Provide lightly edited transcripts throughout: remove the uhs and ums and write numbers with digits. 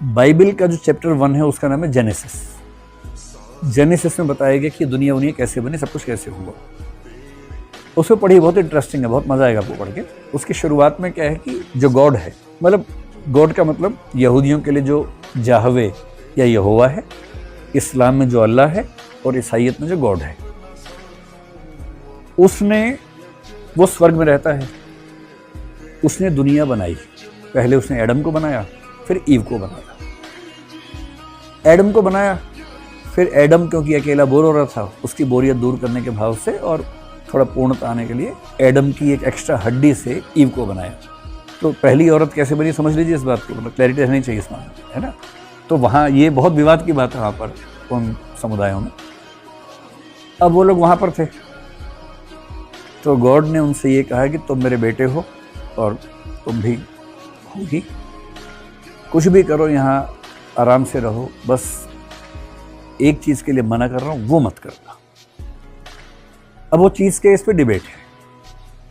Bible का जो chapter 1 है उसका नाम है जेनेसिस। जेनेसिस में बताया गया कि दुनिया उनिया कैसे बनी, सब कुछ कैसे हुआ। उसको पढ़ी, बहुत इंटरेस्टिंग है, बहुत मजा आएगा आपको पढ़ के। उसकी शुरुआत में क्या है कि जो गॉड है, मतलब गॉड का मतलब यहूदियों के लिए जो जाहवे या यहोवा है, इस्लाम में जो अल्लाह है और ईसाईयत में जो गॉड है, उसने, वो स्वर्ग में रहता है, उसने दुनिया बनाई। पहले उसने एडम को बनाया, फिर ईव को बनाया। एडम को बनाया, फिर एडम क्योंकि अकेला बोर हो रहा था, उसकी बोरियत दूर करने के भाव से और थोड़ा पूर्णता आने के लिए एडम की एक एक्स्ट्रा हड्डी से ईव को बनाया। तो पहली औरत कैसे बनी समझ लीजिए इस बात की, मतलब क्लैरिटी रहनी चाहिए इस मामले में, है ना। तो वहाँ ये बहुत विवाद की बात है वहाँ पर उन समुदायों में। अब वो लोग वहाँ पर थे, तो गॉड ने उनसे ये कहा कि तुम मेरे बेटे हो और तुम भी होगी, कुछ भी करो, यहाँ आराम से रहो, बस एक चीज़ के लिए मना कर रहा हूँ, वो मत करना। अब वो चीज़ के इस पे डिबेट है।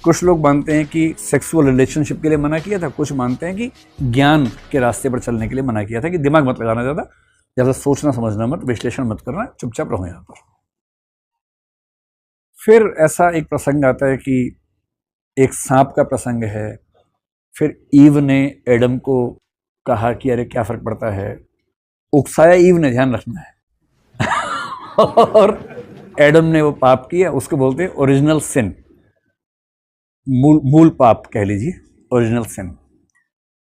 कुछ लोग मानते हैं कि सेक्सुअल रिलेशनशिप के लिए मना किया था, कुछ मानते हैं कि ज्ञान के रास्ते पर चलने के लिए मना किया था, कि दिमाग मत लगाना ज़्यादा, ज़्यादा सोचना समझना मत, विश्लेषण मत करना, चुपचाप रहो यहाँ पर। फिर ऐसा एक प्रसंग आता है कि एक सांप का प्रसंग है। फिर ईव ने एडम को कहा कि अरे क्या फ़र्क पड़ता है, उकसाया ईव ने, ध्यान रखना है और एडम ने वो पाप किया, उसको बोलते हैं ओरिजिनल सिन, मूल पाप कह लीजिए, ओरिजिनल सिन।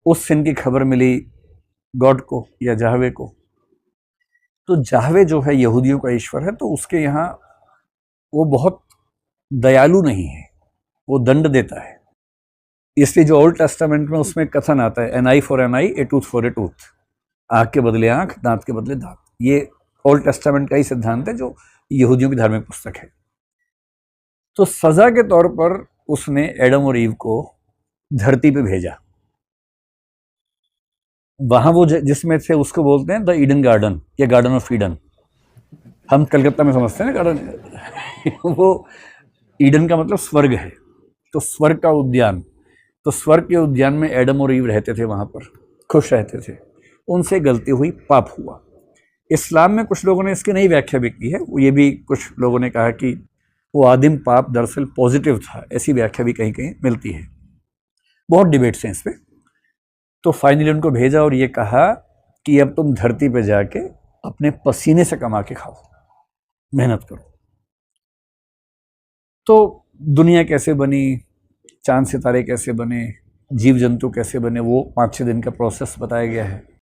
उस सिन की खबर मिली गॉड को या जाहवे को। तो जाहवे जो है यहूदियों का ईश्वर है, तो उसके यहाँ वो बहुत दयालु नहीं है, वो दंड देता है। इसलिए जो ओल्ड टेस्टामेंट में उसमें कथन आता है, an eye for an eye, a tooth for a tooth, आँख के बदले आँख, दांत के बदले दांत। ये ओल्ड टेस्टामेंट का ही सिद्धांत है जो यहूदियों की धार्मिक पुस्तक है। तो सजा के तौर पर उसने एडम और ईव को धरती पे भेजा। वहां वो जिसमें थे उसको बोलते हैं द ईडन गार्डन या गार्डन ऑफ ईडन। हम कलकत्ता में समझते हैं ना गार्डन वो ईडन का मतलब स्वर्ग है, तो स्वर्ग का उद्यान। तो स्वर्ग के उद्यान में एडम और ईव रहते थे, वहां पर खुश रहते थे। उनसे गलती हुई, पाप हुआ। इस्लाम में कुछ लोगों ने इसकी नई व्याख्या भी की है। ये भी कुछ लोगों ने कहा कि वो आदिम पाप दरअसल पॉजिटिव था, ऐसी व्याख्या भी कहीं कहीं मिलती है। बहुत डिबेट्स हैं इस पर। तो फाइनली उनको भेजा और ये कहा कि अब तुम धरती पे जाके अपने पसीने से कमा के खाओ, मेहनत करो। तो दुनिया कैसे बनी, चांद सितारे कैसे बने, जीव जंतु कैसे बने, वो 5-6 दिन का प्रोसेस बताया गया है।